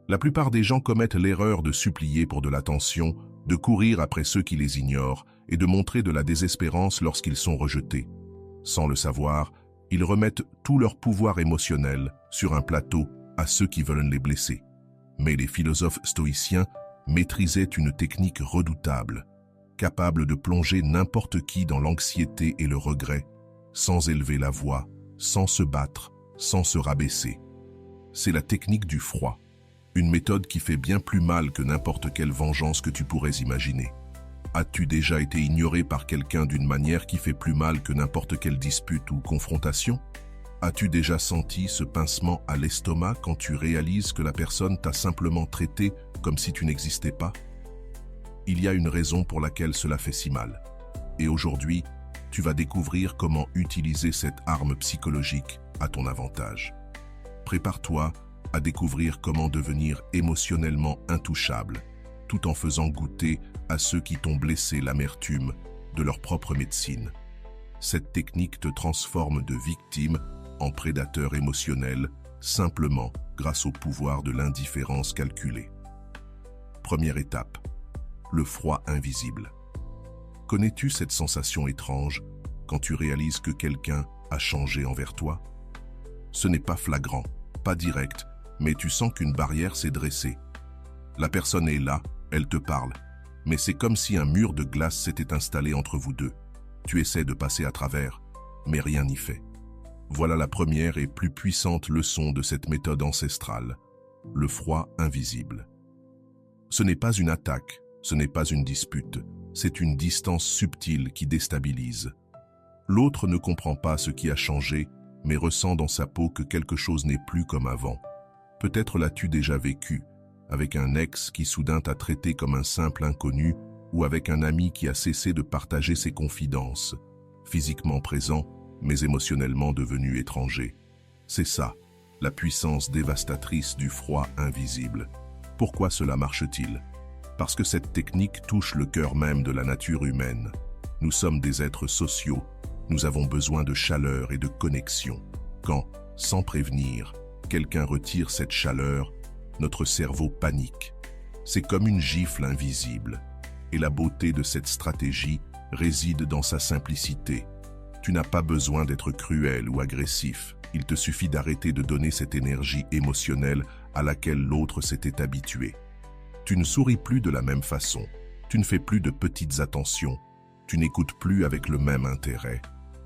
La plupart des gens commettent l'erreur de supplier pour de l'attention, de courir après ceux qui les ignorent et de montrer de la désespérance lorsqu'ils sont rejetés. Sans le savoir, ils remettent tout leur pouvoir émotionnel sur un plateau à ceux qui veulent les blesser. Mais les philosophes stoïciens maîtrisaient une technique redoutable, capable de plonger n'importe qui dans l'anxiété et le regret, sans élever la voix, sans se battre, sans se rabaisser. C'est la technique du froid, une méthode qui fait bien plus mal que n'importe quelle vengeance que tu pourrais imaginer. As-tu déjà été ignoré par quelqu'un d'une manière qui fait plus mal que n'importe quelle dispute ou confrontation? As-tu déjà senti ce pincement à l'estomac quand tu réalises que la personne t'a simplement traité comme si tu n'existais pas? Il y a une raison pour laquelle cela fait si mal. Et aujourd'hui, tu vas découvrir comment utiliser cette arme psychologique à ton avantage. Prépare-toi à découvrir comment devenir émotionnellement intouchable, tout en faisant goûter à ceux qui t'ont blessé l'amertume de leur propre médecine. Cette technique te transforme de victime en prédateur émotionnel, simplement grâce au pouvoir de l'indifférence calculée. Première étape, le froid invisible. Connais-tu cette sensation étrange quand tu réalises que quelqu'un a changé envers toi? Ce n'est pas flagrant, pas direct, mais tu sens qu'une barrière s'est dressée. La personne est là, elle te parle, mais c'est comme si un mur de glace s'était installé entre vous deux. Tu essaies de passer à travers, mais rien n'y fait. Voilà la première et plus puissante leçon de cette méthode ancestrale, le froid invisible. Ce n'est pas une attaque, ce n'est pas une dispute, c'est une distance subtile qui déstabilise. L'autre ne comprend pas ce qui a changé, mais ressent dans sa peau que quelque chose n'est plus comme avant. Peut-être l'as-tu déjà vécu, avec un ex qui soudain t'a traité comme un simple inconnu, ou avec un ami qui a cessé de partager ses confidences, physiquement présent, mais émotionnellement devenu étranger. C'est ça, la puissance dévastatrice du froid invisible. Pourquoi cela marche-t-il? Parce que cette technique touche le cœur même de la nature humaine. Nous sommes des êtres sociaux, nous avons besoin de chaleur et de connexion. Quand, sans prévenir, quelqu'un retire cette chaleur, notre cerveau panique. C'est comme une gifle invisible. Et la beauté de cette stratégie réside dans sa simplicité. Tu n'as pas besoin d'être cruel ou agressif. Il te suffit d'arrêter de donner cette énergie émotionnelle à laquelle l'autre s'était habitué. Tu ne souris plus de la même façon. Tu ne fais plus de petites attentions. Tu n'écoutes plus avec le même intérêt.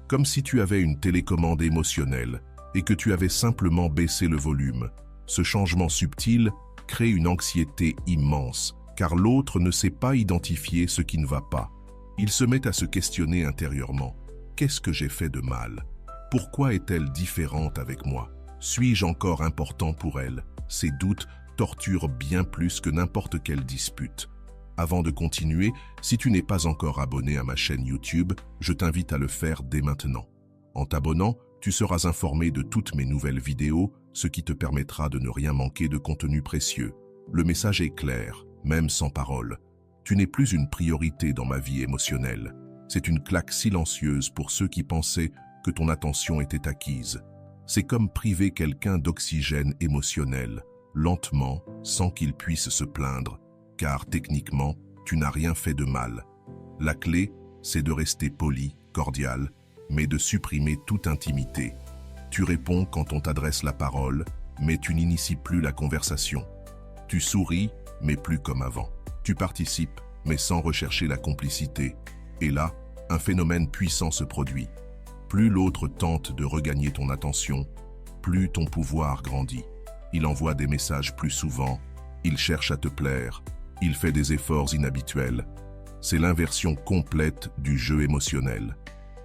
Comme si tu avais une télécommande émotionnelle et que tu avais simplement baissé le volume. Ce changement subtil crée une anxiété immense, car l'autre ne sait pas identifier ce qui ne va pas. Il se met à se questionner intérieurement. Qu'est-ce que j'ai fait de mal? Pourquoi est-elle différente avec moi? Suis-je encore important pour elle? Ces doutes torturent bien plus que n'importe quelle dispute. Avant de continuer, si tu n'es pas encore abonné à ma chaîne YouTube, je t'invite à le faire dès maintenant. En t'abonnant, tu seras informé de toutes mes nouvelles vidéos, ce qui te permettra de ne rien manquer de contenu précieux. Le message est clair, même sans parole. Tu n'es plus une priorité dans ma vie émotionnelle. C'est une claque silencieuse pour ceux qui pensaient que ton attention était acquise. C'est comme priver quelqu'un d'oxygène émotionnel, lentement, sans qu'il puisse se plaindre, car techniquement, tu n'as rien fait de mal. La clé, c'est de rester poli, cordial, mais de supprimer toute intimité. Tu réponds quand on t'adresse la parole, mais tu n'inities plus la conversation. Tu souris, mais plus comme avant. Tu participes, mais sans rechercher la complicité. Et là, un phénomène puissant se produit. Plus l'autre tente de regagner ton attention, plus ton pouvoir grandit. Il envoie des messages plus souvent, il cherche à te plaire, il fait des efforts inhabituels. C'est l'inversion complète du jeu émotionnel.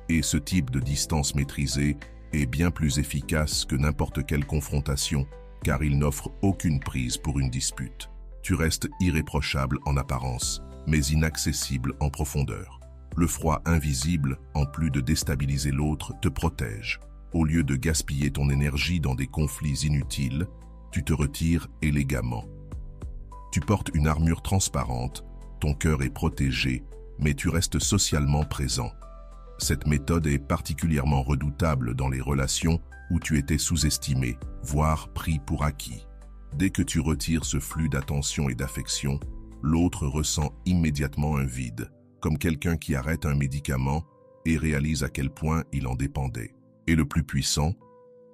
Et ce type de distance maîtrisée est bien plus efficace que n'importe quelle confrontation, car il n'offre aucune prise pour une dispute. Tu restes irréprochable en apparence, mais inaccessible en profondeur. Le froid invisible, en plus de déstabiliser l'autre, te protège. Au lieu de gaspiller ton énergie dans des conflits inutiles, tu te retires élégamment. Tu portes une armure transparente, ton cœur est protégé, mais tu restes socialement présent. Cette méthode est particulièrement redoutable dans les relations où tu étais sous-estimé, voire pris pour acquis. Dès que tu retires ce flux d'attention et d'affection, l'autre ressent immédiatement un vide, comme quelqu'un qui arrête un médicament et réalise à quel point il en dépendait. Et le plus puissant,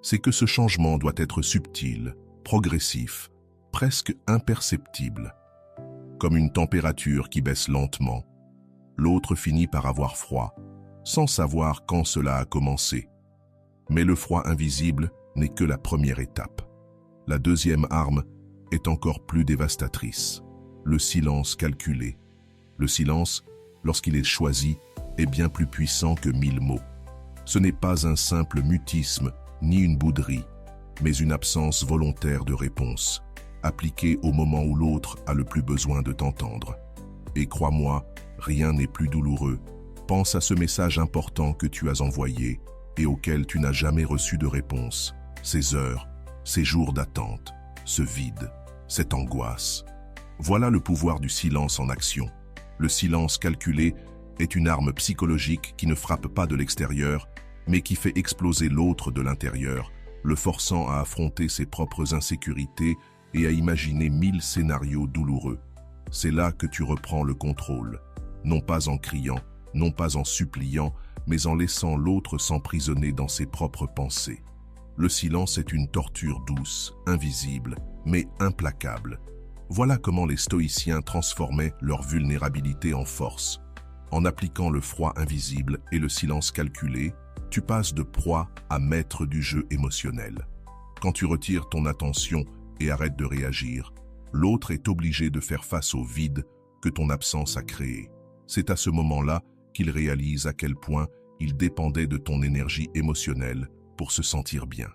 c'est que ce changement doit être subtil, progressif, presque imperceptible. Comme une température qui baisse lentement, l'autre finit par avoir froid, sans savoir quand cela a commencé. Mais le froid invisible n'est que la première étape. La deuxième arme est encore plus dévastatrice, le silence calculé. Le silence, lorsqu'il est choisi, est bien plus puissant que 1000 mots. Ce n'est pas un simple mutisme, ni une bouderie, mais une absence volontaire de réponse, appliquée au moment où l'autre a le plus besoin de t'entendre. Et crois-moi, rien n'est plus douloureux. Pense à ce message important que tu as envoyé et auquel tu n'as jamais reçu de réponse. Ces heures, ces jours d'attente, ce vide, cette angoisse. Voilà le pouvoir du silence en action. Le silence calculé est une arme psychologique qui ne frappe pas de l'extérieur, mais qui fait exploser l'autre de l'intérieur, le forçant à affronter ses propres insécurités et à imaginer 1000 scénarios douloureux. C'est là que tu reprends le contrôle, non pas en criant, non pas en suppliant, mais en laissant l'autre s'emprisonner dans ses propres pensées. Le silence est une torture douce, invisible, mais implacable. Voilà comment les stoïciens transformaient leur vulnérabilité en force. En appliquant le froid invisible et le silence calculé, tu passes de proie à maître du jeu émotionnel. Quand tu retires ton attention et arrêtes de réagir, l'autre est obligé de faire face au vide que ton absence a créé. C'est à ce moment-là qu'il réalise à quel point il dépendait de ton énergie émotionnelle pour se sentir bien.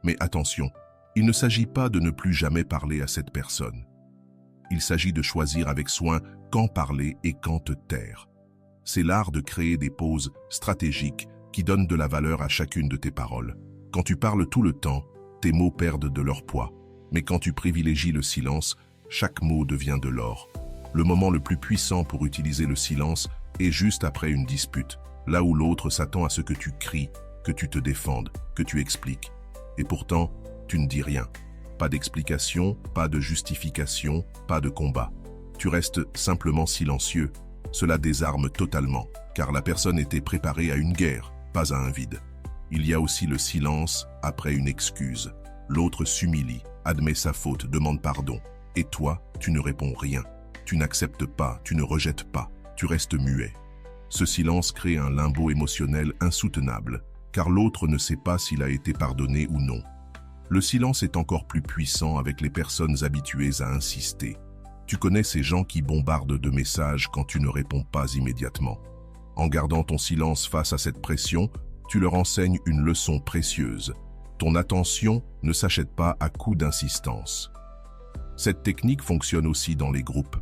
Mais attention, il ne s'agit pas de ne plus jamais parler à cette personne. Il s'agit de choisir avec soin quand parler et quand te taire. C'est l'art de créer des pauses stratégiques qui donnent de la valeur à chacune de tes paroles. Quand tu parles tout le temps, tes mots perdent de leur poids. Mais quand tu privilégies le silence, chaque mot devient de l'or. Le moment le plus puissant pour utiliser le silence est juste après une dispute, là où l'autre s'attend à ce que tu cries, que tu te défendes, que tu expliques. Et pourtant, tu ne dis rien. Pas d'explication, pas de justification, pas de combat. Tu restes simplement silencieux. Cela désarme totalement, car la personne était préparée à une guerre, pas à un vide. Il y a aussi le silence après une excuse. L'autre s'humilie, admet sa faute, demande pardon. Et toi, tu ne réponds rien. Tu n'acceptes pas, tu ne rejettes pas, tu restes muet. Ce silence crée un limbo émotionnel insoutenable, car l'autre ne sait pas s'il a été pardonné ou non. Le silence est encore plus puissant avec les personnes habituées à insister. Tu connais ces gens qui bombardent de messages quand tu ne réponds pas immédiatement. En gardant ton silence face à cette pression, tu leur enseignes une leçon précieuse. Ton attention ne s'achète pas à coups d'insistance. Cette technique fonctionne aussi dans les groupes.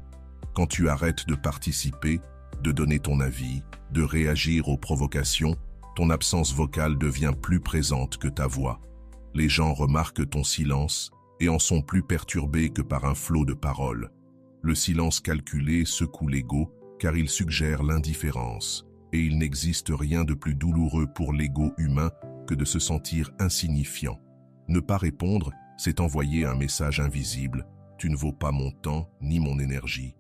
Quand tu arrêtes de participer, de donner ton avis, de réagir aux provocations, ton absence vocale devient plus présente que ta voix. Les gens remarquent ton silence et en sont plus perturbés que par un flot de paroles. Le silence calculé secoue l'ego car il suggère l'indifférence. Et il n'existe rien de plus douloureux pour l'ego humain que de se sentir insignifiant. Ne pas répondre, c'est envoyer un message invisible. Tu ne vaux pas mon temps ni mon énergie.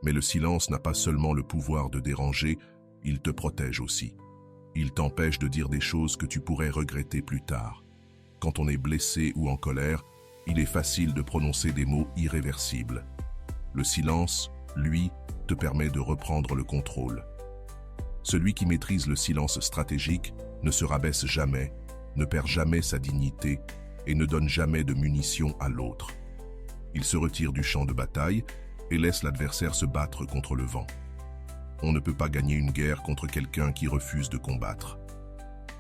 Mais le silence n'a pas seulement le pouvoir de déranger, il te protège aussi. Il t'empêche de dire des choses que tu pourrais regretter plus tard. Quand on est blessé ou en colère, il est facile de prononcer des mots irréversibles. Le silence, lui, te permet de reprendre le contrôle. Celui qui maîtrise le silence stratégique ne se rabaisse jamais, ne perd jamais sa dignité et ne donne jamais de munitions à l'autre. Il se retire du champ de bataille et laisse l'adversaire se battre contre le vent. On ne peut pas gagner une guerre contre quelqu'un qui refuse de combattre.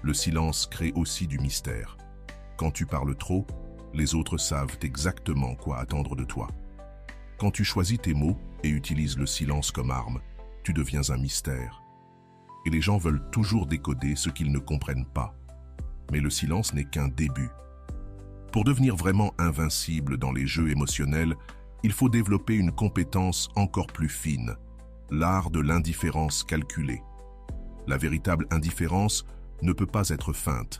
Le silence crée aussi du mystère. Quand tu parles trop, les autres savent exactement quoi attendre de toi. Quand tu choisis tes mots et utilises le silence comme arme, tu deviens un mystère. Et les gens veulent toujours décoder ce qu'ils ne comprennent pas. Mais le silence n'est qu'un début. Pour devenir vraiment invincible dans les jeux émotionnels, il faut développer une compétence encore plus fine, l'art de l'indifférence calculée. La véritable indifférence ne peut pas être feinte,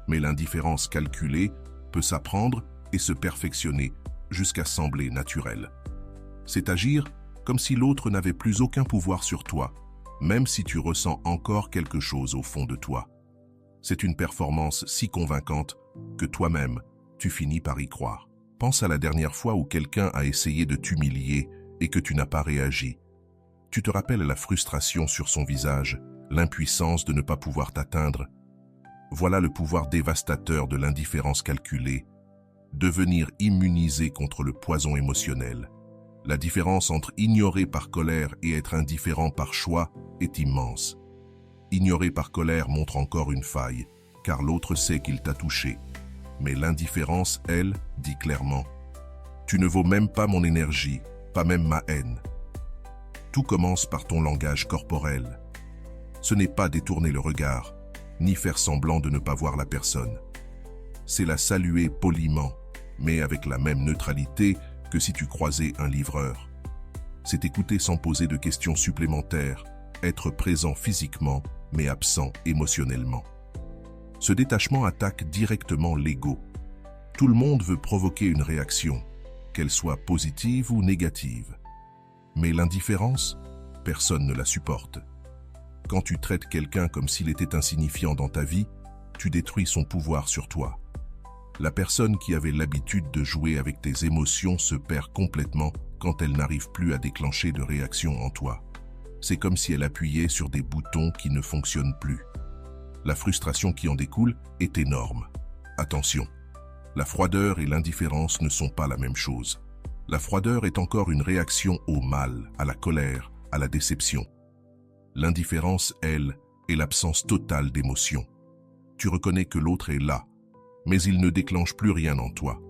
mais l'indifférence calculée peut s'apprendre et se perfectionner jusqu'à sembler naturel. C'est agir comme si l'autre n'avait plus aucun pouvoir sur toi, même si tu ressens encore quelque chose au fond de toi. C'est une performance si convaincante que toi-même, tu finis par y croire. Pense à la dernière fois où quelqu'un a essayé de t'humilier et que tu n'as pas réagi. Tu te rappelles la frustration sur son visage, l'impuissance de ne pas pouvoir t'atteindre. Voilà le pouvoir dévastateur de l'indifférence calculée, devenir immunisé contre le poison émotionnel. La différence entre ignorer par colère et être indifférent par choix est immense. Ignorer par colère montre encore une faille, car l'autre sait qu'il t'a touché. Mais l'indifférence, elle, dit clairement « Tu ne vaux même pas mon énergie, pas même ma haine. » Tout commence par ton langage corporel. Ce n'est pas détourner le regard, ni faire semblant de ne pas voir la personne. C'est la saluer poliment, mais avec la même neutralité que si tu croisais un livreur. C'est écouter sans poser de questions supplémentaires, être présent physiquement, mais absent émotionnellement. Ce détachement attaque directement l'ego. Tout le monde veut provoquer une réaction, qu'elle soit positive ou négative. Mais l'indifférence, personne ne la supporte. Quand tu traites quelqu'un comme s'il était insignifiant dans ta vie, tu détruis son pouvoir sur toi. La personne qui avait l'habitude de jouer avec tes émotions se perd complètement quand elle n'arrive plus à déclencher de réaction en toi. C'est comme si elle appuyait sur des boutons qui ne fonctionnent plus. La frustration qui en découle est énorme. Attention, la froideur et l'indifférence ne sont pas la même chose. La froideur est encore une réaction au mal, à la colère, à la déception. L'indifférence, elle, est l'absence totale d'émotion. Tu reconnais que l'autre est là, mais il ne déclenche plus rien en toi.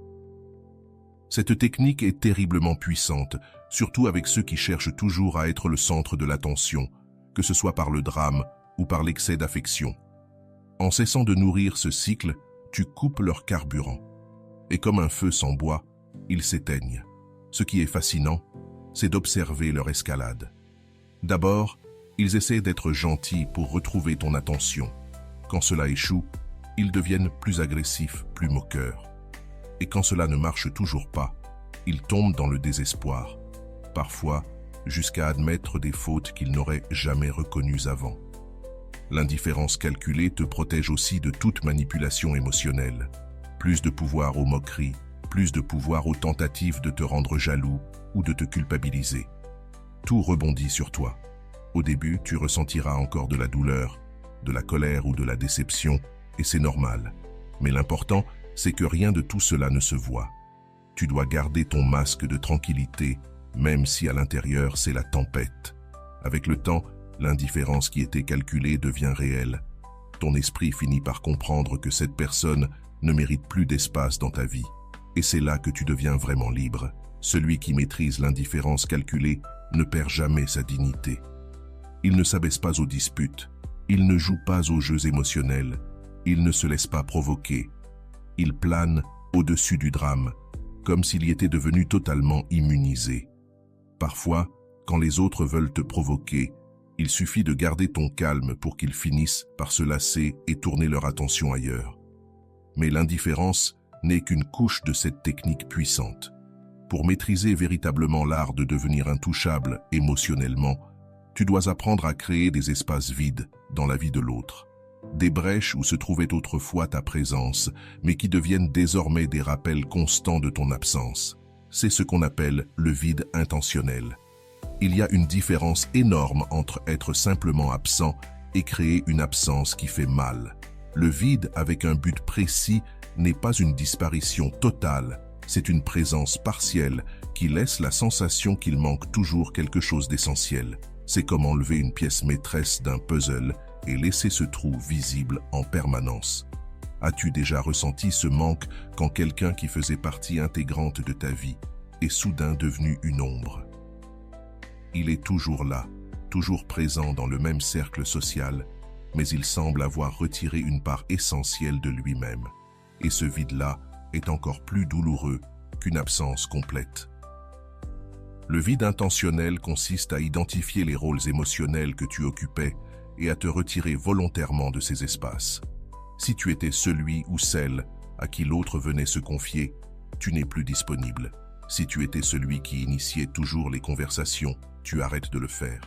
Cette technique est terriblement puissante, surtout avec ceux qui cherchent toujours à être le centre de l'attention, que ce soit par le drame ou par l'excès d'affection. En cessant de nourrir ce cycle, tu coupes leur carburant. Et comme un feu sans bois, ils s'éteignent. Ce qui est fascinant, c'est d'observer leur escalade. D'abord, ils essaient d'être gentils pour retrouver ton attention. Quand cela échoue, ils deviennent plus agressifs, plus moqueurs. Et quand cela ne marche toujours pas, ils tombent dans le désespoir, parfois jusqu'à admettre des fautes qu'ils n'auraient jamais reconnues avant. L'indifférence calculée te protège aussi de toute manipulation émotionnelle. Plus de pouvoir aux moqueries, plus de pouvoir aux tentatives de te rendre jaloux ou de te culpabiliser. Tout rebondit sur toi. Au début, tu ressentiras encore de la douleur, de la colère ou de la déception, et c'est normal. Mais l'important, c'est que rien de tout cela ne se voit. Tu dois garder ton masque de tranquillité, même si à l'intérieur c'est la tempête. Avec le temps, l'indifférence qui était calculée devient réelle. Ton esprit finit par comprendre que cette personne ne mérite plus d'espace dans ta vie. Et c'est là que tu deviens vraiment libre. Celui qui maîtrise l'indifférence calculée ne perd jamais sa dignité. Il ne s'abaisse pas aux disputes. Il ne joue pas aux jeux émotionnels. Il ne se laisse pas provoquer. Il plane au-dessus du drame, comme s'il y était devenu totalement immunisé. Parfois, quand les autres veulent te provoquer, il suffit de garder ton calme pour qu'ils finissent par se lasser et tourner leur attention ailleurs. Mais l'indifférence n'est qu'une couche de cette technique puissante. Pour maîtriser véritablement l'art de devenir intouchable émotionnellement, tu dois apprendre à créer des espaces vides dans la vie de l'autre. Des brèches où se trouvait autrefois ta présence, mais qui deviennent désormais des rappels constants de ton absence. C'est ce qu'on appelle le vide intentionnel. Il y a une différence énorme entre être simplement absent et créer une absence qui fait mal. Le vide avec un but précis n'est pas une disparition totale, c'est une présence partielle qui laisse la sensation qu'il manque toujours quelque chose d'essentiel. C'est comme enlever une pièce maîtresse d'un puzzle et laisser ce trou visible en permanence. As-tu déjà ressenti ce manque quand quelqu'un qui faisait partie intégrante de ta vie est soudain devenu une ombre? Il est toujours là, toujours présent dans le même cercle social, mais il semble avoir retiré une part essentielle de lui-même. Et ce vide-là est encore plus douloureux qu'une absence complète. Le vide intentionnel consiste à identifier les rôles émotionnels que tu occupais et à te retirer volontairement de ces espaces. Si tu étais celui ou celle à qui l'autre venait se confier, tu n'es plus disponible. Si tu étais celui qui initiait toujours les conversations, tu arrêtes de le faire.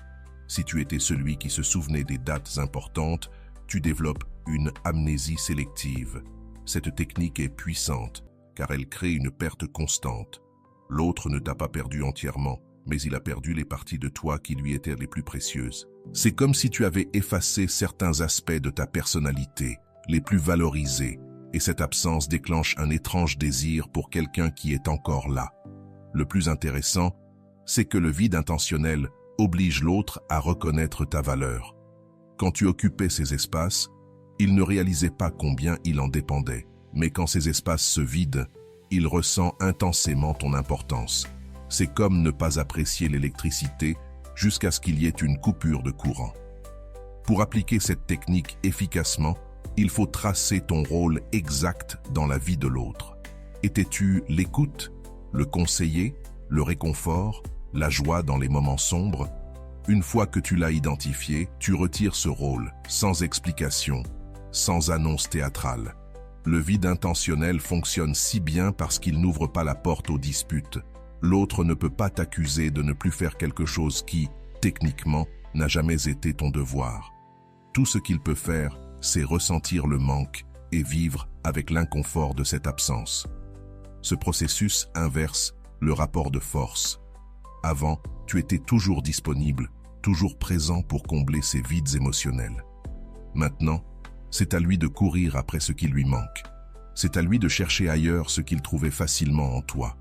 Si tu étais celui qui se souvenait des dates importantes, tu développes une amnésie sélective. Cette technique est puissante, car elle crée une perte constante. L'autre ne t'a pas perdu entièrement, mais il a perdu les parties de toi qui lui étaient les plus précieuses. C'est comme si tu avais effacé certains aspects de ta personnalité, les plus valorisés, et cette absence déclenche un étrange désir pour quelqu'un qui est encore là. Le plus intéressant, c'est que le vide intentionnel oblige l'autre à reconnaître ta valeur. Quand tu occupais ces espaces, il ne réalisait pas combien il en dépendait, mais quand ces espaces se vident, il ressent intensément ton importance. C'est comme ne pas apprécier l'électricité jusqu'à ce qu'il y ait une coupure de courant. Pour appliquer cette technique efficacement, il faut tracer ton rôle exact dans la vie de l'autre. Étais-tu l'écoute, le conseiller, le réconfort, la joie dans les moments sombres? Une fois que tu l'as identifié, tu retires ce rôle, sans explication, sans annonce théâtrale. Le vide intentionnel fonctionne si bien parce qu'il n'ouvre pas la porte aux disputes. L'autre ne peut pas t'accuser de ne plus faire quelque chose qui, techniquement, n'a jamais été ton devoir. Tout ce qu'il peut faire, c'est ressentir le manque et vivre avec l'inconfort de cette absence. Ce processus inverse le rapport de force. Avant, tu étais toujours disponible, toujours présent pour combler ces vides émotionnels. Maintenant, c'est à lui de courir après ce qui lui manque. C'est à lui de chercher ailleurs ce qu'il trouvait facilement en toi.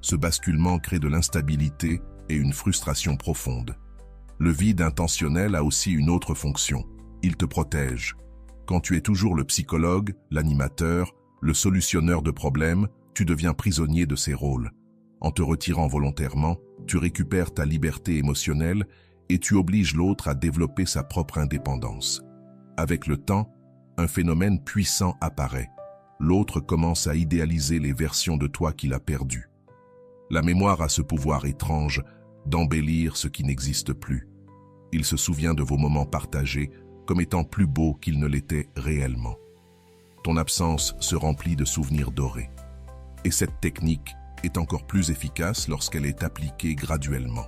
Ce basculement crée de l'instabilité et une frustration profonde. Le vide intentionnel a aussi une autre fonction. Il te protège. Quand tu es toujours le psychologue, l'animateur, le solutionneur de problèmes, tu deviens prisonnier de ces rôles. En te retirant volontairement, tu récupères ta liberté émotionnelle et tu obliges l'autre à développer sa propre indépendance. Avec le temps, un phénomène puissant apparaît. L'autre commence à idéaliser les versions de toi qu'il a perdues. La mémoire a ce pouvoir étrange d'embellir ce qui n'existe plus. Il se souvient de vos moments partagés comme étant plus beaux qu'ils ne l'étaient réellement. Ton absence se remplit de souvenirs dorés. Et cette technique est encore plus efficace lorsqu'elle est appliquée graduellement.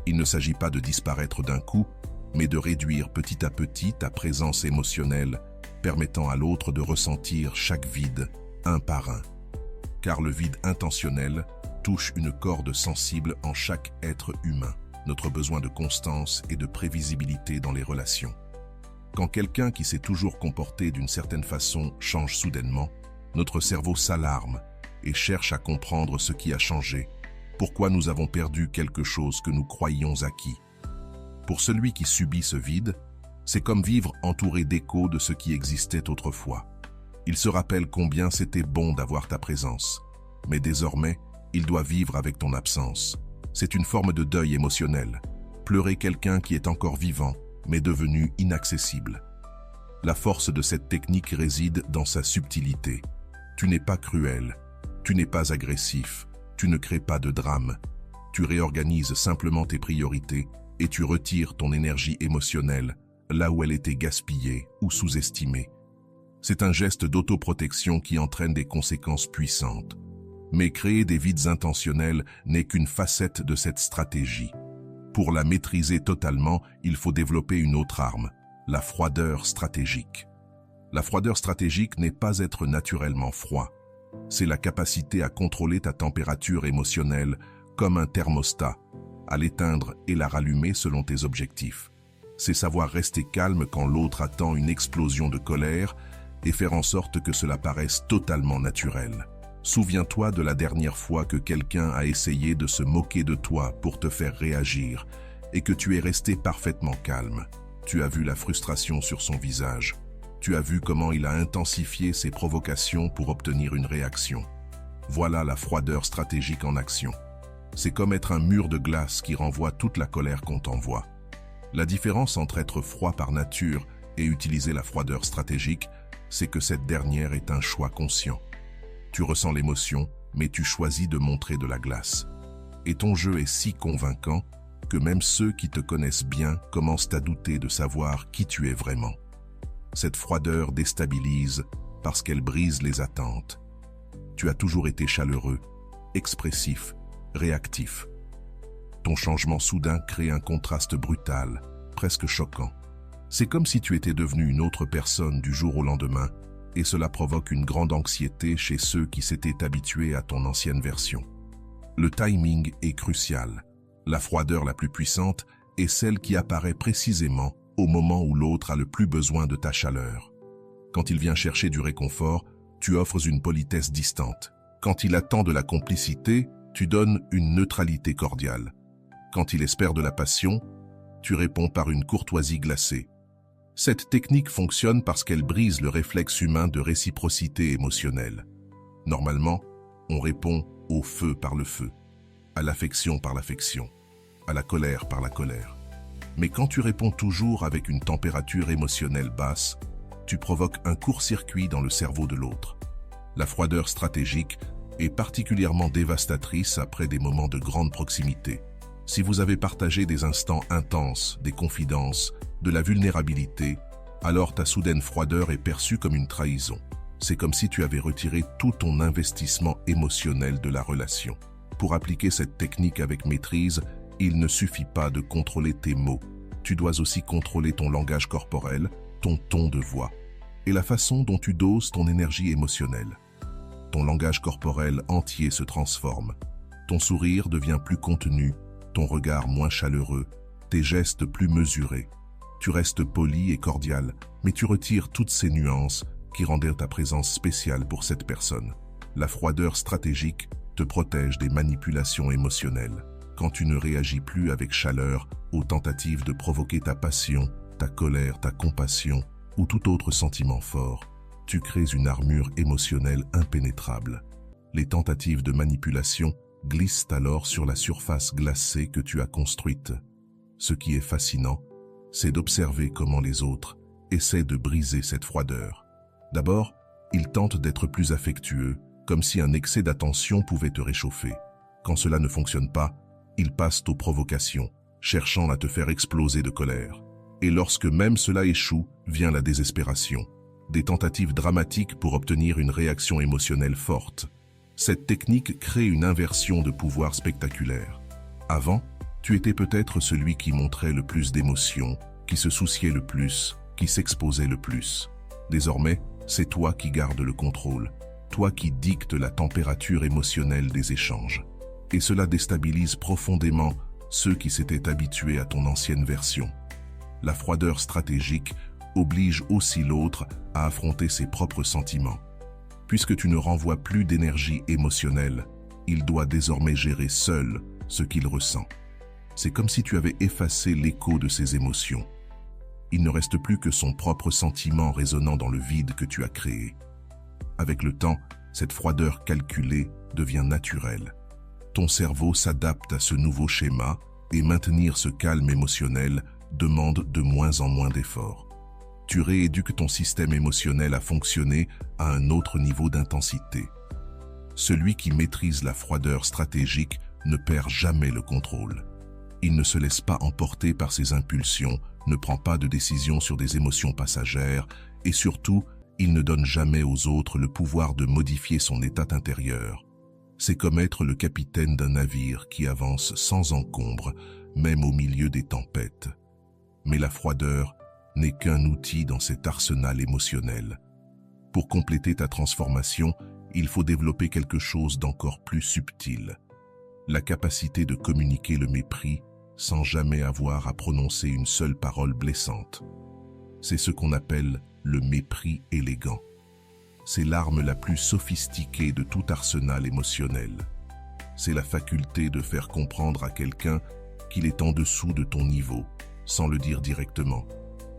Il ne s'agit pas de disparaître d'un coup, mais de réduire petit à petit ta présence émotionnelle, permettant à l'autre de ressentir chaque vide, un par un. Car le vide intentionnel touche une corde sensible en chaque être humain, notre besoin de constance et de prévisibilité dans les relations. Quand quelqu'un qui s'est toujours comporté d'une certaine façon change soudainement, notre cerveau s'alarme et cherche à comprendre ce qui a changé, pourquoi nous avons perdu quelque chose que nous croyions acquis. Pour celui qui subit ce vide, c'est comme vivre entouré d'échos de ce qui existait autrefois. Il se rappelle combien c'était bon d'avoir ta présence, mais désormais, il doit vivre avec ton absence. C'est une forme de deuil émotionnel. Pleurer quelqu'un qui est encore vivant, mais devenu inaccessible. La force de cette technique réside dans sa subtilité. Tu n'es pas cruel, tu n'es pas agressif, tu ne crées pas de drame. Tu réorganises simplement tes priorités et tu retires ton énergie émotionnelle là où elle était gaspillée ou sous-estimée. C'est un geste d'autoprotection qui entraîne des conséquences puissantes. Mais créer des vides intentionnels n'est qu'une facette de cette stratégie. Pour la maîtriser totalement, il faut développer une autre arme, la froideur stratégique. La froideur stratégique n'est pas être naturellement froid. C'est la capacité à contrôler ta température émotionnelle comme un thermostat, à l'éteindre et la rallumer selon tes objectifs. C'est savoir rester calme quand l'autre attend une explosion de colère et faire en sorte que cela paraisse totalement naturel. Souviens-toi de la dernière fois que quelqu'un a essayé de se moquer de toi pour te faire réagir et que tu es resté parfaitement calme. Tu as vu la frustration sur son visage. Tu as vu comment il a intensifié ses provocations pour obtenir une réaction. Voilà la froideur stratégique en action. C'est comme être un mur de glace qui renvoie toute la colère qu'on t'envoie. La différence entre être froid par nature et utiliser la froideur stratégique, c'est que cette dernière est un choix conscient. Tu ressens l'émotion, mais tu choisis de montrer de la glace. Et ton jeu est si convaincant que même ceux qui te connaissent bien commencent à douter de savoir qui tu es vraiment. Cette froideur déstabilise parce qu'elle brise les attentes. Tu as toujours été chaleureux, expressif, réactif. Ton changement soudain crée un contraste brutal, presque choquant. C'est comme si tu étais devenu une autre personne du jour au lendemain, et cela provoque une grande anxiété chez ceux qui s'étaient habitués à ton ancienne version. Le timing est crucial. La froideur la plus puissante est celle qui apparaît précisément au moment où l'autre a le plus besoin de ta chaleur. Quand il vient chercher du réconfort, tu offres une politesse distante. Quand il attend de la complicité, tu donnes une neutralité cordiale. Quand il espère de la passion, tu réponds par une courtoisie glacée. Cette technique fonctionne parce qu'elle brise le réflexe humain de réciprocité émotionnelle. Normalement, on répond au feu par le feu, à l'affection par l'affection, à la colère par la colère. Mais quand tu réponds toujours avec une température émotionnelle basse, tu provoques un court-circuit dans le cerveau de l'autre. La froideur stratégique est particulièrement dévastatrice après des moments de grande proximité. Si vous avez partagé des instants intenses, des confidences, de la vulnérabilité, alors ta soudaine froideur est perçue comme une trahison. C'est comme si tu avais retiré tout ton investissement émotionnel de la relation. Pour appliquer cette technique avec maîtrise, il ne suffit pas de contrôler tes mots. Tu dois aussi contrôler ton langage corporel, ton ton de voix et la façon dont tu doses ton énergie émotionnelle. Ton langage corporel entier se transforme. Ton sourire devient plus contenu, ton regard moins chaleureux, tes gestes plus mesurés. Tu restes poli et cordial, mais tu retires toutes ces nuances qui rendaient ta présence spéciale pour cette personne. La froideur stratégique te protège des manipulations émotionnelles. Quand tu ne réagis plus avec chaleur aux tentatives de provoquer ta passion, ta colère, ta compassion ou tout autre sentiment fort, tu crées une armure émotionnelle impénétrable. Les tentatives de manipulation glissent alors sur la surface glacée que tu as construite. Ce qui est fascinant, c'est d'observer comment les autres essaient de briser cette froideur. D'abord, ils tentent d'être plus affectueux, comme si un excès d'attention pouvait te réchauffer. Quand cela ne fonctionne pas, ils passent aux provocations, cherchant à te faire exploser de colère. Et lorsque même cela échoue, vient la désespération. Des tentatives dramatiques pour obtenir une réaction émotionnelle forte. Cette technique crée une inversion de pouvoir spectaculaire. Avant, tu étais peut-être celui qui montrait le plus d'émotions, qui se souciait le plus, qui s'exposait le plus. Désormais, c'est toi qui gardes le contrôle, toi qui dictes la température émotionnelle des échanges. Et cela déstabilise profondément ceux qui s'étaient habitués à ton ancienne version. La froideur stratégique oblige aussi l'autre à affronter ses propres sentiments. Puisque tu ne renvoies plus d'énergie émotionnelle, il doit désormais gérer seul ce qu'il ressent. C'est comme si tu avais effacé l'écho de ses émotions. Il ne reste plus que son propre sentiment résonnant dans le vide que tu as créé. Avec le temps, cette froideur calculée devient naturelle. Ton cerveau s'adapte à ce nouveau schéma et maintenir ce calme émotionnel demande de moins en moins d'efforts. Tu rééduques ton système émotionnel à fonctionner à un autre niveau d'intensité. Celui qui maîtrise la froideur stratégique ne perd jamais le contrôle. Il ne se laisse pas emporter par ses impulsions, ne prend pas de décision sur des émotions passagères et surtout, il ne donne jamais aux autres le pouvoir de modifier son état intérieur. C'est comme être le capitaine d'un navire qui avance sans encombre, même au milieu des tempêtes. Mais la froideur n'est qu'un outil dans cet arsenal émotionnel. Pour compléter ta transformation, il faut développer quelque chose d'encore plus subtil. La capacité de communiquer le mépris sans jamais avoir à prononcer une seule parole blessante. C'est ce qu'on appelle le mépris élégant. C'est l'arme la plus sophistiquée de tout arsenal émotionnel. C'est la faculté de faire comprendre à quelqu'un qu'il est en dessous de ton niveau, sans le dire directement.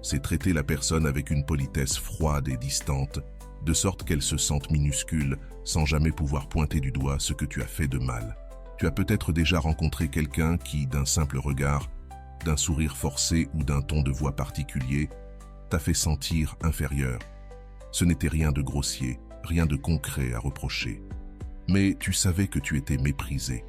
C'est traiter la personne avec une politesse froide et distante, de sorte qu'elle se sente minuscule, sans jamais pouvoir pointer du doigt ce que tu as fait de mal. Tu as peut-être déjà rencontré quelqu'un qui, d'un simple regard, d'un sourire forcé ou d'un ton de voix particulier, t'a fait sentir inférieur. Ce n'était rien de grossier, rien de concret à reprocher. Mais tu savais que tu étais méprisé.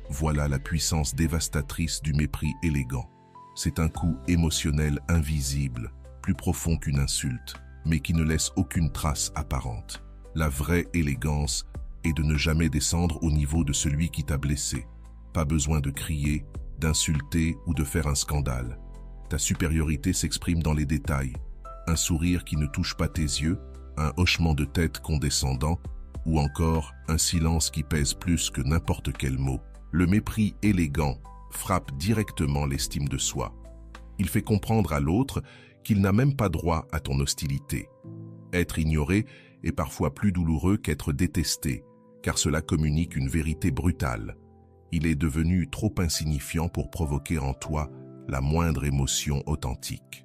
Voilà la puissance dévastatrice du mépris élégant. C'est un coup émotionnel invisible, plus profond qu'une insulte, mais qui ne laisse aucune trace apparente. La vraie élégance est de ne jamais descendre au niveau de celui qui t'a blessé. Pas besoin de crier, d'insulter ou de faire un scandale. Ta supériorité s'exprime dans les détails. Un sourire qui ne touche pas tes yeux, un hochement de tête condescendant, ou encore un silence qui pèse plus que n'importe quel mot. Le mépris élégant frappe directement l'estime de soi. Il fait comprendre à l'autre qu'il n'a même pas droit à ton hostilité. Être ignoré est parfois plus douloureux qu'être détesté, car cela communique une vérité brutale. Il est devenu trop insignifiant pour provoquer en toi la moindre émotion authentique.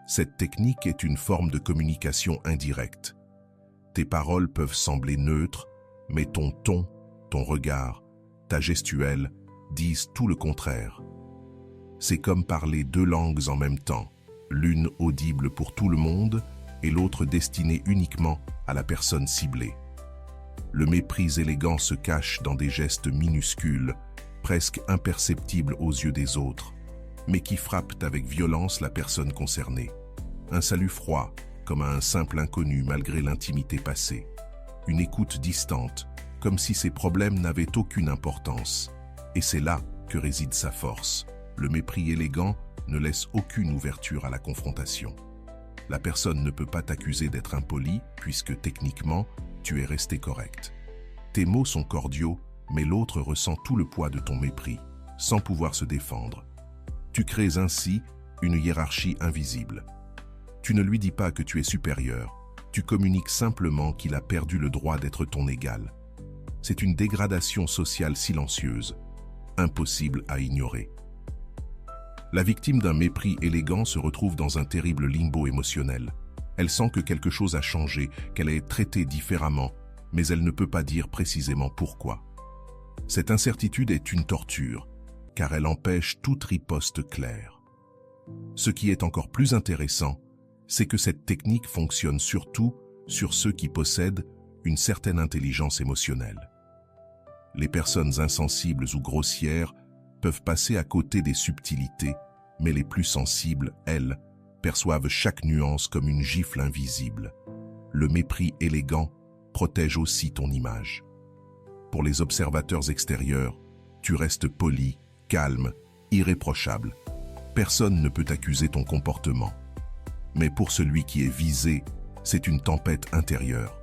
Cette technique est une forme de communication indirecte. Tes paroles peuvent sembler neutres, mais ton ton, ton regard, ta gestuelle disent tout le contraire. C'est comme parler deux langues en même temps, l'une audible pour tout le monde et l'autre destinée uniquement à la personne ciblée. Le mépris élégant se cache dans des gestes minuscules, presque imperceptibles aux yeux des autres, mais qui frappent avec violence la personne concernée. Un salut froid, comme à un simple inconnu malgré l'intimité passée. Une écoute distante, comme si ses problèmes n'avaient aucune importance. Et c'est là que réside sa force. Le mépris élégant ne laisse aucune ouverture à la confrontation. La personne ne peut pas t'accuser d'être impoli, puisque techniquement, tu es resté correct. Tes mots sont cordiaux, mais l'autre ressent tout le poids de ton mépris, sans pouvoir se défendre. Tu crées ainsi une hiérarchie invisible. Tu ne lui dis pas que tu es supérieur, tu communiques simplement qu'il a perdu le droit d'être ton égal. C'est une dégradation sociale silencieuse, impossible à ignorer. La victime d'un mépris élégant se retrouve dans un terrible limbo émotionnel. Elle sent que quelque chose a changé, qu'elle est traitée différemment, mais elle ne peut pas dire précisément pourquoi. Cette incertitude est une torture, car elle empêche toute riposte claire. Ce qui est encore plus intéressant, c'est que cette technique fonctionne surtout sur ceux qui possèdent une certaine intelligence émotionnelle. Les personnes insensibles ou grossières peuvent passer à côté des subtilités, mais les plus sensibles, elles, perçoivent chaque nuance comme une gifle invisible. Le mépris élégant protège aussi ton image. Pour les observateurs extérieurs, tu restes poli, calme, irréprochable. Personne ne peut accuser ton comportement. Mais pour celui qui est visé, c'est une tempête intérieure.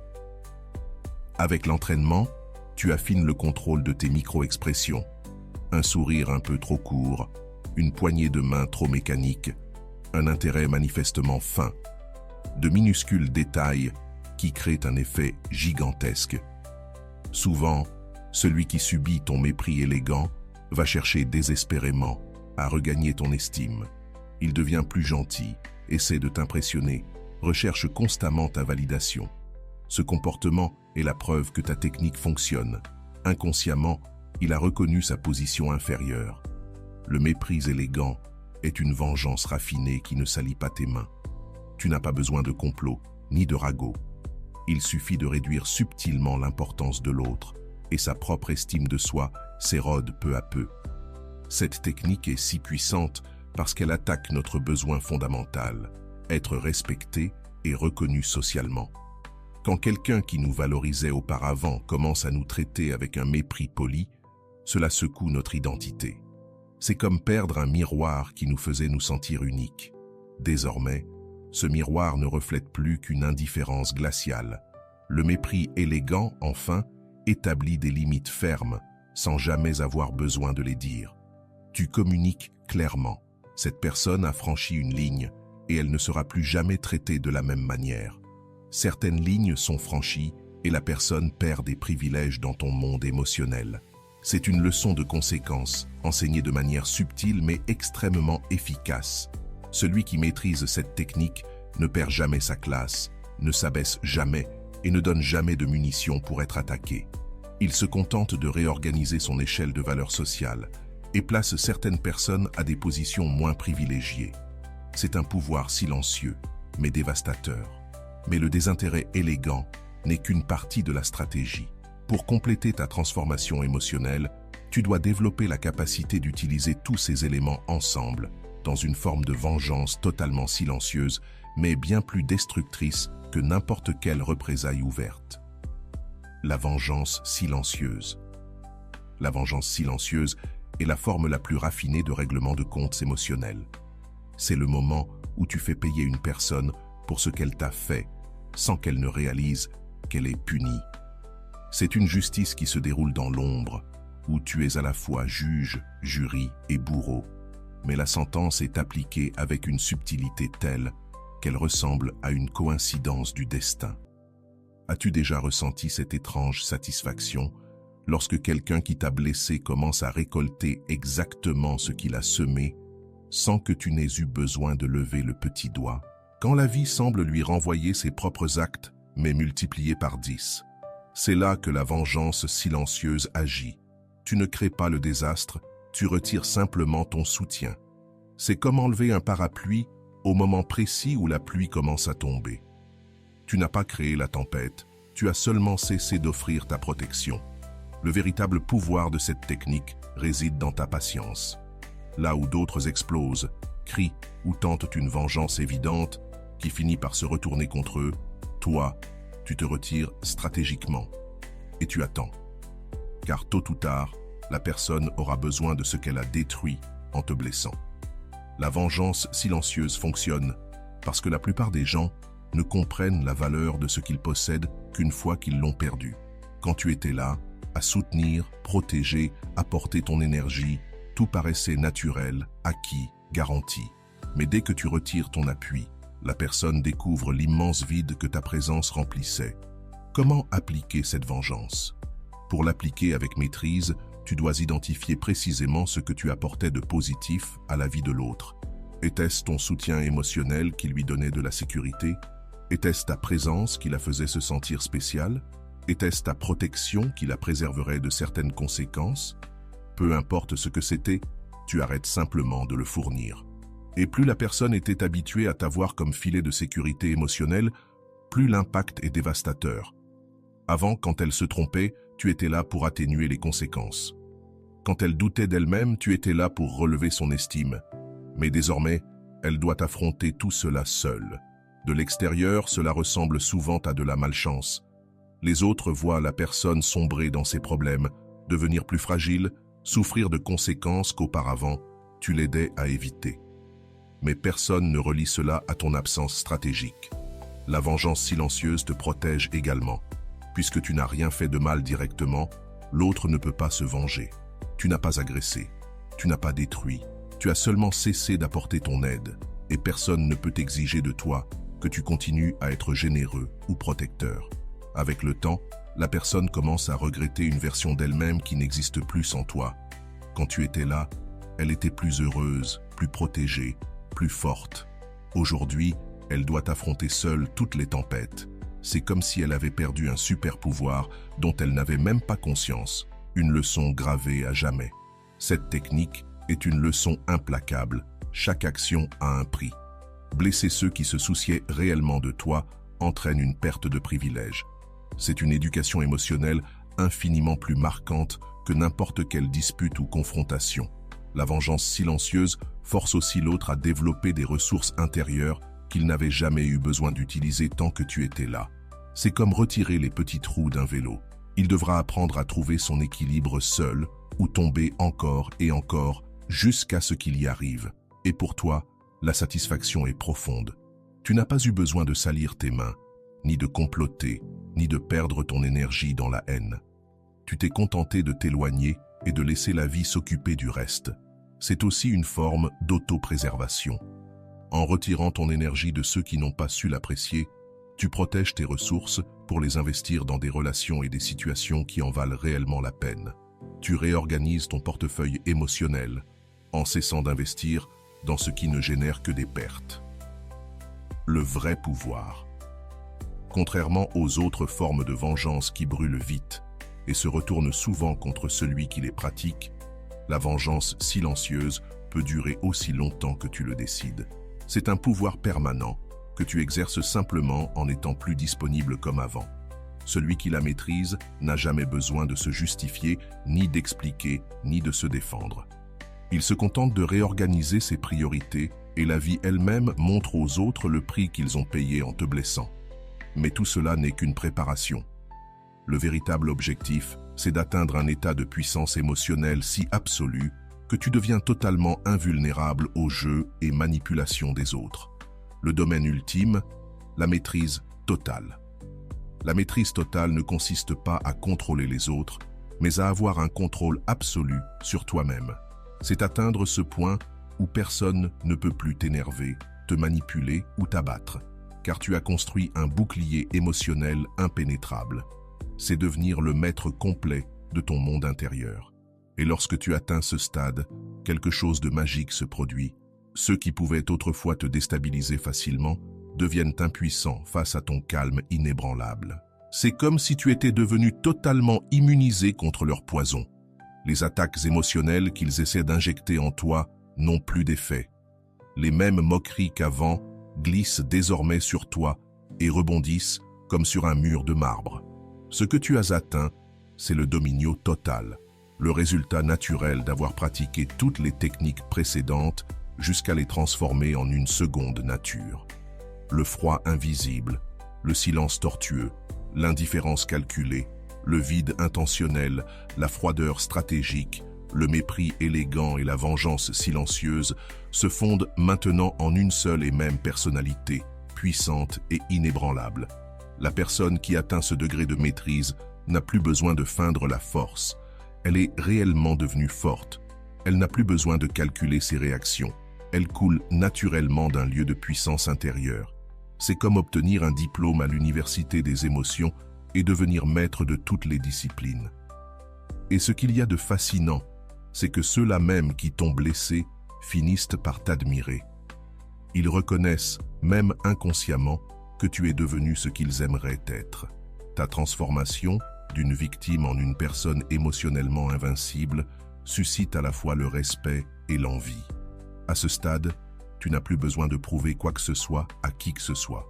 Avec l'entraînement, tu affines le contrôle de tes micro-expressions. Un sourire un peu trop court, une poignée de main trop mécanique, un intérêt manifestement fin. De minuscules détails qui créent un effet gigantesque. Souvent, celui qui subit ton mépris élégant va chercher désespérément à regagner ton estime. Il devient plus gentil, essaie de t'impressionner, recherche constamment ta validation. Ce comportement est la preuve que ta technique fonctionne. Inconsciemment, il a reconnu sa position inférieure. Le mépris élégant est une vengeance raffinée qui ne salit pas tes mains. Tu n'as pas besoin de complot, ni de ragot. Il suffit de réduire subtilement l'importance de l'autre, et sa propre estime de soi s'érode peu à peu. Cette technique est si puissante parce qu'elle attaque notre besoin fondamental, être respecté et reconnu socialement. Quand quelqu'un qui nous valorisait auparavant commence à nous traiter avec un mépris poli, cela secoue notre identité. C'est comme perdre un miroir qui nous faisait nous sentir uniques. Désormais, ce miroir ne reflète plus qu'une indifférence glaciale. Le mépris élégant, enfin, établit des limites fermes, sans jamais avoir besoin de les dire. Tu communiques clairement. Cette personne a franchi une ligne et elle ne sera plus jamais traitée de la même manière. Certaines lignes sont franchies et la personne perd des privilèges dans ton monde émotionnel. C'est une leçon de conséquence, enseignée de manière subtile mais extrêmement efficace. Celui qui maîtrise cette technique ne perd jamais sa classe, ne s'abaisse jamais et ne donne jamais de munitions pour être attaqué. Il se contente de réorganiser son échelle de valeur sociale et place certaines personnes à des positions moins privilégiées. C'est un pouvoir silencieux, mais dévastateur. Mais le désintérêt élégant n'est qu'une partie de la stratégie. Pour compléter ta transformation émotionnelle, tu dois développer la capacité d'utiliser tous ces éléments ensemble, dans une forme de vengeance totalement silencieuse, mais bien plus destructrice que n'importe quelle représaille ouverte. La vengeance silencieuse. La vengeance silencieuse est la forme la plus raffinée de règlement de comptes émotionnels. C'est le moment où tu fais payer une personne pour ce qu'elle t'a fait, sans qu'elle ne réalise qu'elle est punie. C'est une justice qui se déroule dans l'ombre, où tu es à la fois juge, jury et bourreau. Mais la sentence est appliquée avec une subtilité telle qu'elle ressemble à une coïncidence du destin. As-tu déjà ressenti cette étrange satisfaction lorsque quelqu'un qui t'a blessé commence à récolter exactement ce qu'il a semé sans que tu n'aies eu besoin de lever le petit doigt? Quand la vie semble lui renvoyer ses propres actes, mais multipliés par 10, c'est là que la vengeance silencieuse agit. Tu ne crées pas le désastre, tu retires simplement ton soutien. C'est comme enlever un parapluie au moment précis où la pluie commence à tomber. Tu n'as pas créé la tempête, tu as seulement cessé d'offrir ta protection. Le véritable pouvoir de cette technique réside dans ta patience. Là où d'autres explosent, crient ou tentent une vengeance évidente qui finit par se retourner contre eux, toi, tu te retires stratégiquement et tu attends. Car tôt ou tard, la personne aura besoin de ce qu'elle a détruit en te blessant. La vengeance silencieuse fonctionne parce que la plupart des gens ne comprennent la valeur de ce qu'ils possèdent qu'une fois qu'ils l'ont perdu. Quand tu étais là, à soutenir, protéger, apporter ton énergie, tout paraissait naturel, acquis, garanti. Mais dès que tu retires ton appui, la personne découvre l'immense vide que ta présence remplissait. Comment appliquer cette vengeance? Pour l'appliquer avec maîtrise, tu dois identifier précisément ce que tu apportais de positif à la vie de l'autre. Était-ce ton soutien émotionnel qui lui donnait de la sécurité? Était-ce ta présence qui la faisait se sentir spéciale? Était-ce ta protection qui la préserverait de certaines conséquences? Peu importe ce que c'était, tu arrêtes simplement de le fournir. Et plus la personne était habituée à t'avoir comme filet de sécurité émotionnelle, plus l'impact est dévastateur. Avant, quand elle se trompait, tu étais là pour atténuer les conséquences. Quand elle doutait d'elle-même, tu étais là pour relever son estime. Mais désormais, elle doit affronter tout cela seule. De l'extérieur, cela ressemble souvent à de la malchance. Les autres voient la personne sombrer dans ses problèmes, devenir plus fragile, souffrir de conséquences qu'auparavant, tu l'aidais à éviter. Mais personne ne relie cela à ton absence stratégique. La vengeance silencieuse te protège également. Puisque tu n'as rien fait de mal directement, l'autre ne peut pas se venger. Tu n'as pas agressé, tu n'as pas détruit, tu as seulement cessé d'apporter ton aide, et personne ne peut exiger de toi que tu continues à être généreux ou protecteur. Avec le temps, la personne commence à regretter une version d'elle-même qui n'existe plus sans toi. Quand tu étais là, elle était plus heureuse, plus protégée, plus forte. Aujourd'hui, elle doit affronter seule toutes les tempêtes. C'est comme si elle avait perdu un super pouvoir dont elle n'avait même pas conscience, une leçon gravée à jamais. Cette technique est une leçon implacable, chaque action a un prix. Blesser ceux qui se souciaient réellement de toi entraîne une perte de privilèges. C'est une éducation émotionnelle infiniment plus marquante que n'importe quelle dispute ou confrontation. La vengeance silencieuse force aussi l'autre à développer des ressources intérieures qu'il n'avait jamais eu besoin d'utiliser tant que tu étais là. C'est comme retirer les petites roues d'un vélo. Il devra apprendre à trouver son équilibre seul ou tomber encore et encore jusqu'à ce qu'il y arrive. Et pour toi, la satisfaction est profonde. Tu n'as pas eu besoin de salir tes mains, ni de comploter, ni de perdre ton énergie dans la haine. Tu t'es contenté de t'éloigner et de laisser la vie s'occuper du reste. C'est aussi une forme d'autopréservation. En retirant ton énergie de ceux qui n'ont pas su l'apprécier, tu protèges tes ressources pour les investir dans des relations et des situations qui en valent réellement la peine. Tu réorganises ton portefeuille émotionnel en cessant d'investir dans ce qui ne génère que des pertes. Le vrai pouvoir. Contrairement aux autres formes de vengeance qui brûlent vite et se retournent souvent contre celui qui les pratique, la vengeance silencieuse peut durer aussi longtemps que tu le décides. C'est un pouvoir permanent que tu exerces simplement en étant plus disponible comme avant. Celui qui la maîtrise n'a jamais besoin de se justifier, ni d'expliquer, ni de se défendre. Il se contente de réorganiser ses priorités et la vie elle-même montre aux autres le prix qu'ils ont payé en te blessant. Mais tout cela n'est qu'une préparation. Le véritable objectif, c'est d'atteindre un état de puissance émotionnelle si absolu que tu deviens totalement invulnérable aux jeux et manipulations des autres. Le domaine ultime, la maîtrise totale. La maîtrise totale ne consiste pas à contrôler les autres, mais à avoir un contrôle absolu sur toi-même. C'est atteindre ce point où personne ne peut plus t'énerver, te manipuler ou t'abattre, car tu as construit un bouclier émotionnel impénétrable. C'est devenir le maître complet de ton monde intérieur. Et lorsque tu atteins ce stade, quelque chose de magique se produit. Ceux qui pouvaient autrefois te déstabiliser facilement deviennent impuissants face à ton calme inébranlable. C'est comme si tu étais devenu totalement immunisé contre leur poison. Les attaques émotionnelles qu'ils essaient d'injecter en toi n'ont plus d'effet. Les mêmes moqueries qu'avant glissent désormais sur toi et rebondissent comme sur un mur de marbre. Ce que tu as atteint, c'est le dominio total, le résultat naturel d'avoir pratiqué toutes les techniques précédentes jusqu'à les transformer en une seconde nature. Le froid invisible, le silence tortueux, l'indifférence calculée, le vide intentionnel, la froideur stratégique, le mépris élégant et la vengeance silencieuse se fondent maintenant en une seule et même personnalité, puissante et inébranlable. La personne qui atteint ce degré de maîtrise n'a plus besoin de feindre la force. Elle est réellement devenue forte. Elle n'a plus besoin de calculer ses réactions. Elle coule naturellement d'un lieu de puissance intérieure. C'est comme obtenir un diplôme à l'université des émotions et devenir maître de toutes les disciplines. Et ce qu'il y a de fascinant, c'est que ceux-là même qui t'ont blessé finissent par t'admirer. Ils reconnaissent, même inconsciemment, que tu es devenu ce qu'ils aimeraient être. Ta transformation, d'une victime en une personne émotionnellement invincible, suscite à la fois le respect et l'envie. À ce stade, tu n'as plus besoin de prouver quoi que ce soit à qui que ce soit.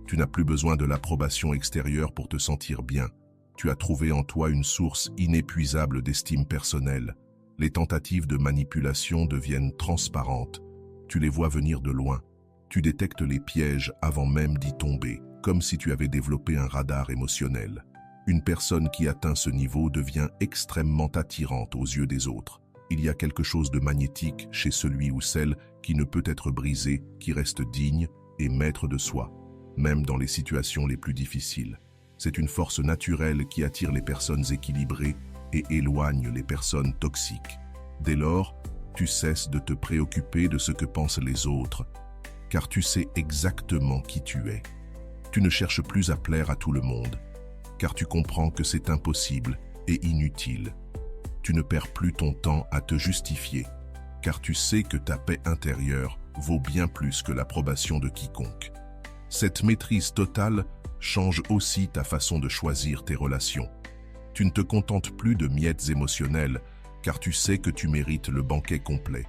Tu n'as plus besoin de l'approbation extérieure pour te sentir bien. Tu as trouvé en toi une source inépuisable d'estime personnelle. Les tentatives de manipulation deviennent transparentes. Tu les vois venir de loin. Tu détectes les pièges avant même d'y tomber, comme si tu avais développé un radar émotionnel. Une personne qui atteint ce niveau devient extrêmement attirante aux yeux des autres. Il y a quelque chose de magnétique chez celui ou celle qui ne peut être brisé, qui reste digne et maître de soi, même dans les situations les plus difficiles. C'est une force naturelle qui attire les personnes équilibrées et éloigne les personnes toxiques. Dès lors, tu cesses de te préoccuper de ce que pensent les autres, car tu sais exactement qui tu es. Tu ne cherches plus à plaire à tout le monde, car tu comprends que c'est impossible et inutile. Tu ne perds plus ton temps à te justifier, car tu sais que ta paix intérieure vaut bien plus que l'approbation de quiconque. Cette maîtrise totale change aussi ta façon de choisir tes relations. Tu ne te contentes plus de miettes émotionnelles, car tu sais que tu mérites le banquet complet.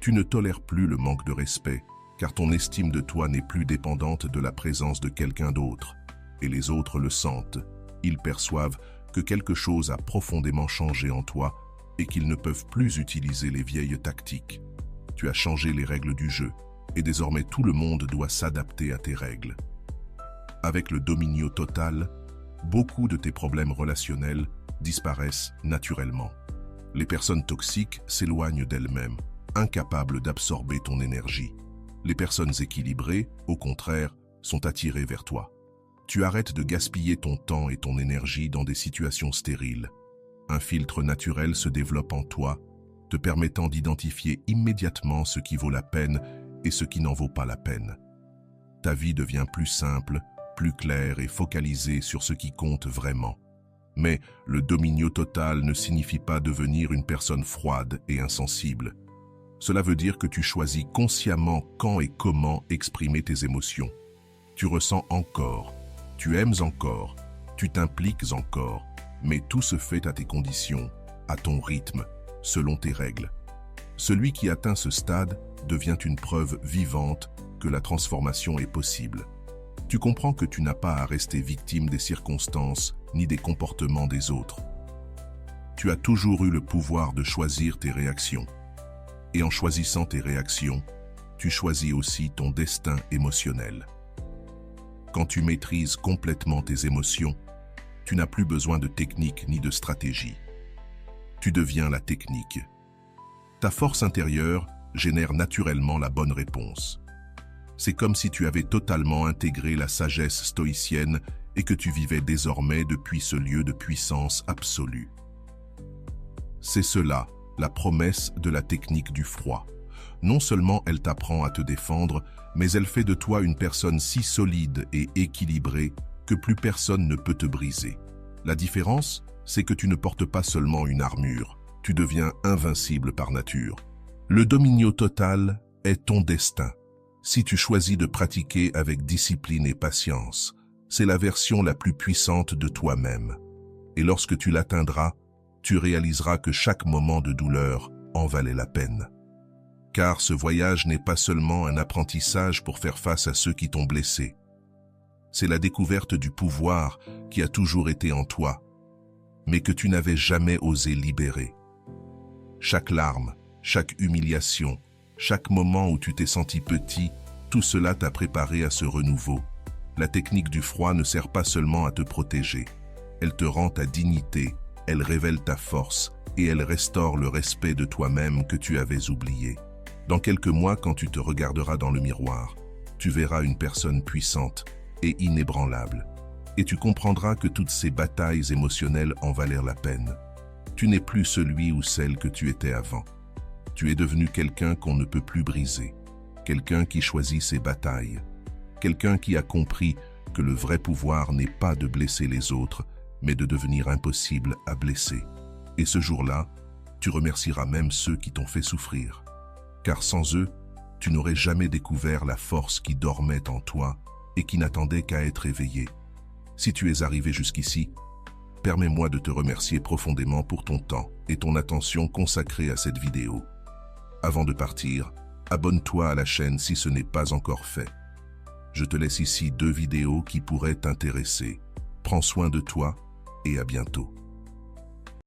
Tu ne tolères plus le manque de respect, car ton estime de toi n'est plus dépendante de la présence de quelqu'un d'autre. Et les autres le sentent. Ils perçoivent que quelque chose a profondément changé en toi et qu'ils ne peuvent plus utiliser les vieilles tactiques. Tu as changé les règles du jeu, et désormais tout le monde doit s'adapter à tes règles. Avec le dominio total, beaucoup de tes problèmes relationnels disparaissent naturellement. Les personnes toxiques s'éloignent d'elles-mêmes, incapables d'absorber ton énergie. Les personnes équilibrées, au contraire, sont attirées vers toi. Tu arrêtes de gaspiller ton temps et ton énergie dans des situations stériles. Un filtre naturel se développe en toi, te permettant d'identifier immédiatement ce qui vaut la peine et ce qui n'en vaut pas la peine. Ta vie devient plus simple, plus claire et focalisée sur ce qui compte vraiment. Mais le dominio total ne signifie pas devenir une personne froide et insensible. Cela veut dire que tu choisis consciemment quand et comment exprimer tes émotions. Tu ressens encore, tu aimes encore, tu t'impliques encore, mais tout se fait à tes conditions, à ton rythme, selon tes règles. Celui qui atteint ce stade devient une preuve vivante que la transformation est possible. Tu comprends que tu n'as pas à rester victime des circonstances ni des comportements des autres. Tu as toujours eu le pouvoir de choisir tes réactions. Et en choisissant tes réactions, tu choisis aussi ton destin émotionnel. Quand tu maîtrises complètement tes émotions, Tu n'as plus besoin de technique ni de stratégie. Tu deviens la technique. Ta force intérieure génère naturellement la bonne réponse. C'est comme si tu avais totalement intégré la sagesse stoïcienne et que tu vivais désormais depuis ce lieu de puissance absolue. C'est cela, la promesse de la technique du froid. Non seulement elle t'apprend à te défendre, mais elle fait de toi une personne si solide et équilibrée que plus personne ne peut te briser. La différence, c'est que tu ne portes pas seulement une armure, tu deviens invincible par nature. Le dominio total est ton destin. Si tu choisis de pratiquer avec discipline et patience, c'est la version la plus puissante de toi-même. Et lorsque tu l'atteindras, tu réaliseras que chaque moment de douleur en valait la peine. Car ce voyage n'est pas seulement un apprentissage pour faire face à ceux qui t'ont blessé. C'est la découverte du pouvoir qui a toujours été en toi, mais que tu n'avais jamais osé libérer. Chaque larme, chaque humiliation, chaque moment où tu t'es senti petit, tout cela t'a préparé à ce renouveau. La technique du froid ne sert pas seulement à te protéger. Elle te rend ta dignité, elle révèle ta force et elle restaure le respect de toi-même que tu avais oublié. Dans quelques mois, quand tu te regarderas dans le miroir, tu verras une personne puissante et inébranlable. Et tu comprendras que toutes ces batailles émotionnelles en valèrent la peine. Tu n'es plus celui ou celle que tu étais avant. Tu es devenu quelqu'un qu'on ne peut plus briser, quelqu'un qui choisit ses batailles, quelqu'un qui a compris que le vrai pouvoir n'est pas de blesser les autres, mais de devenir impossible à blesser. Et ce jour-là, tu remercieras même ceux qui t'ont fait souffrir. Car sans eux, tu n'aurais jamais découvert la force qui dormait en toi et qui n'attendait qu'à être éveillée. Si tu es arrivé jusqu'ici, permets-moi de te remercier profondément pour ton temps et ton attention consacrée à cette vidéo. Avant de partir, abonne-toi à la chaîne si ce n'est pas encore fait. Je te laisse ici 2 vidéos qui pourraient t'intéresser. Prends soin de toi et à bientôt.